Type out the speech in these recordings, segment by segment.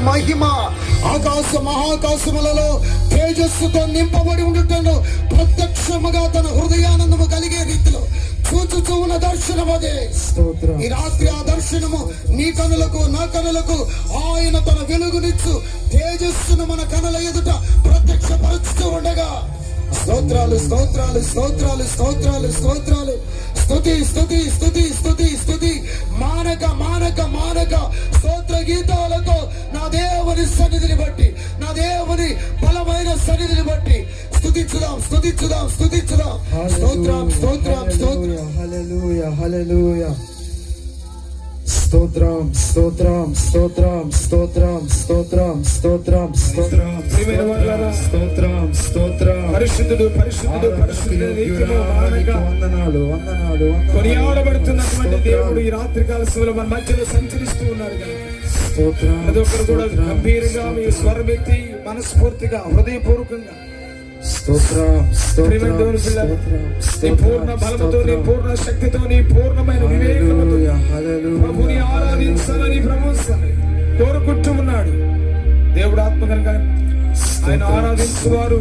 మహిమ మహాకాశములలో తేజస్సుతో నింపబడి ఉండుటను ప్రత్యక్షముగా తన హృదయానందము కలిగే రీతిలో చూచుచూ ఉన్న దర్శనం అదే. ఈ రాత్రి ఆ దర్శనము నీ కనులకు నా కనులకు ఆయన తన వెలుగునిచ్చు తేజస్సును మన కనుల ఎదుట ప్రత్యక్షపరుచుతూ ఉండగా స్తోత్రాలు స్తోత్రాలు స్తోత్రాలు స్తోత్రాలు స్తోత్రాలు స్తుతి స్తుతి స్తుతి స్తుతి స్తుతి మానక మానక మానక స్తోత్ర గీతాలతో నా దేవుని సన్నిధిని బట్టి, నా దేవుని బలమైన సన్నిధిని బట్టి స్తుతించుదాం స్తుతించుదాం స్తుతించుదాం. స్తోత్రం స్తోత్రం స్తోత్రం. హల్లెలూయా హల్లెలూయా. స్తోత్రం స్తోత్రం స్తోత్రం స్తోత్రం స్తోత్రం స్తోత్రం స్తోత్రం స్తోత్రం స్తోత్రం. పరిశుద్ధుడు పరిశుద్ధుడు పరిశుద్ధుడు వందనాలు వందనాలు. కొనియాడబడుతున్నటువంటి దేవుడు ఈ రాత్రి కాల సమయంలో మన మధ్యలో సంచరిస్తూ ఉన్నారు కదా. స్తోత్రం. ప్రతి ఒక్కరు కూడా గంభీరంగా మీ స్వరమెత్తి మనస్ఫూర్తిగా హృదయపూర్వకంగా నీ పూర్ణ బలముతో, నీ పూర్ణ శక్తితో, నీ పూర్ణమైన వివేకముతో ప్రభుని ఆరాధించాలని ప్రభు కోరుకుంటూ ఉన్నాడు. దేవుడు ఆత్మ కనుక ఆయన ఆరాధించువారు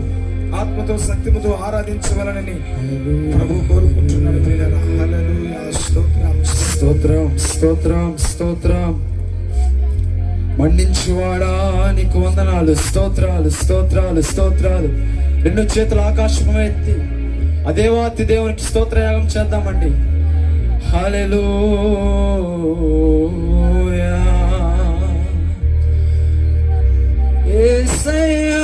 ఆత్మతో శక్తితో ఆరాధించవాలని ప్రభు కోరుకుంటున్నాడు. స్తోత్రం స్తోత్రం స్తోత్రం. మన్నించువాడా నీకు వందనాలు. స్తోత్రాలు స్తోత్రాలు స్తోత్రాలు. రెండు చేతులు ఆకాశం ఎత్తి అదేవాతి దేవునికి స్తోత్రయాగం చేద్దామండి. హల్లెలూయా. యేసయ్యా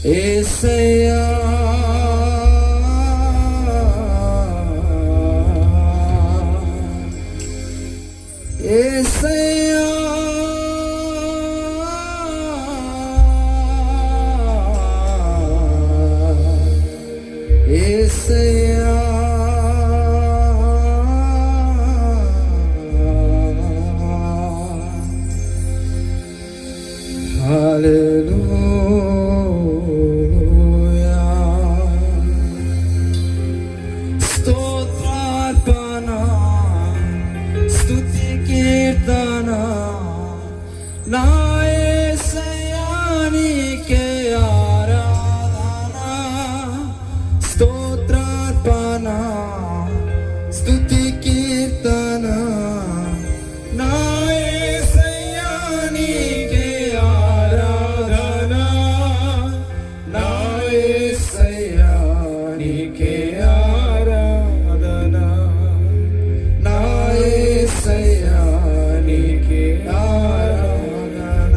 యేసయ్యా యేసయ్యా యేసయ్యా హల్లెలూయా. స్తోత్రార్పణ స్తుతి కీర్తన నా యేసయ్యా నీకే ఆరాధన. స్తోత్రార్పణ స్తుతి కీర్తన నా యేసయ్యా నీకే ఆరాధన. నా యేసయ్యా నీకే ఆరాధన. నా యేసయ్యా నీకే ఆరాధన.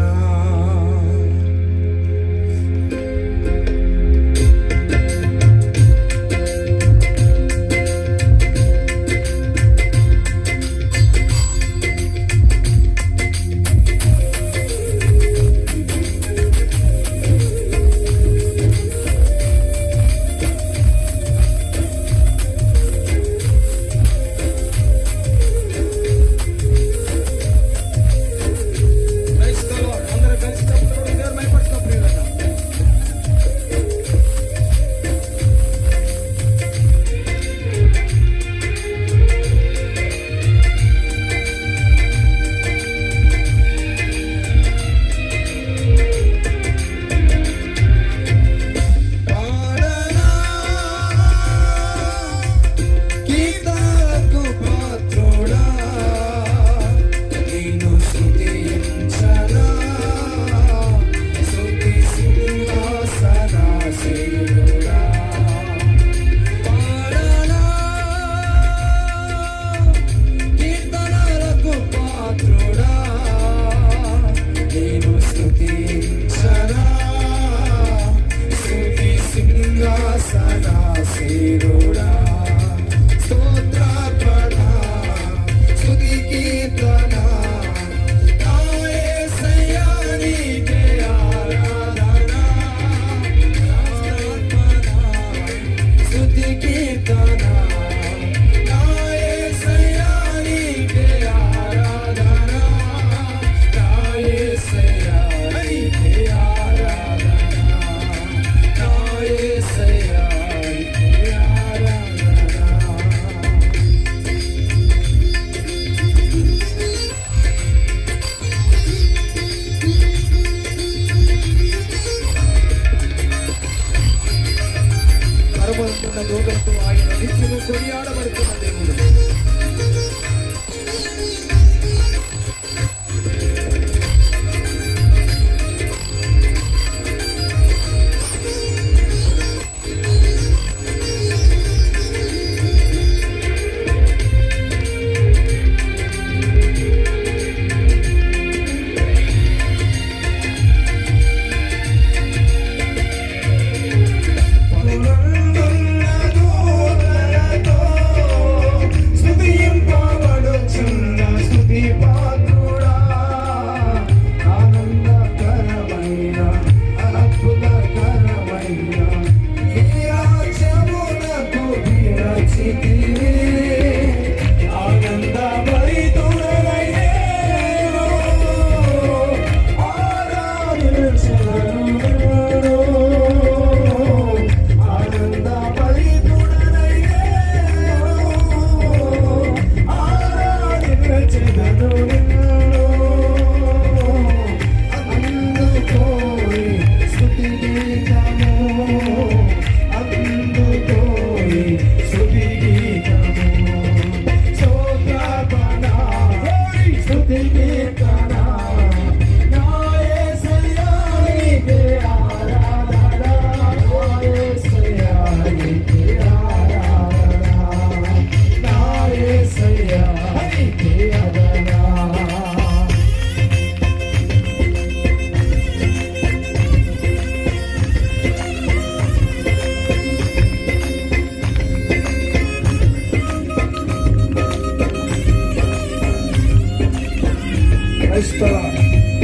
ఉంటున్న దూతలతో ఆయన నిత్యము కొనియాడబడుతున్న దేవుడు.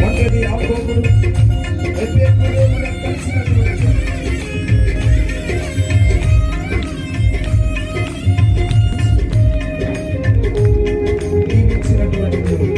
ఒంటరి యాకోబుడు ఎఫెకు దేవుడు కలిసినటువంటి దీవించినటువంటి దేవుడు.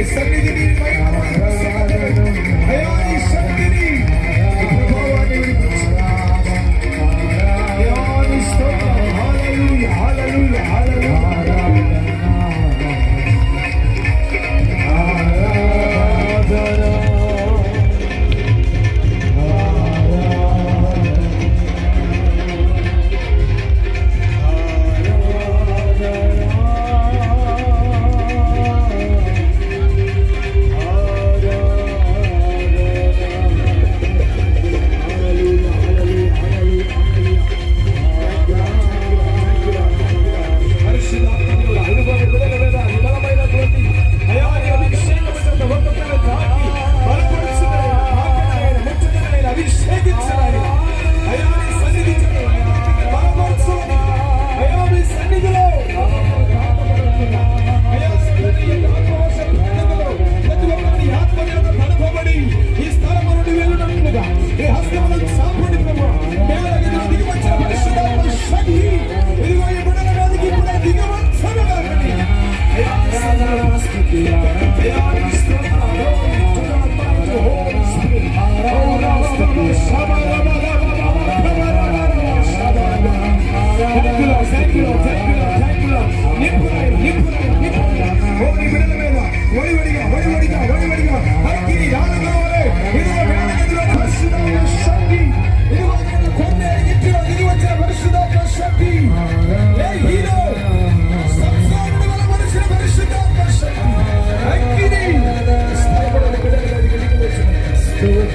నీ సన్నిధిని మహిమమైన ప్రసాదం. అయ్యా నీ శక్తిని నీ ప్రభావాన్ని విడిపించు. అయ్యా నీ స్తోత్రం. హల్లెలూయా హల్లెలూయా హల్లెలూయా.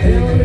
దేవుడు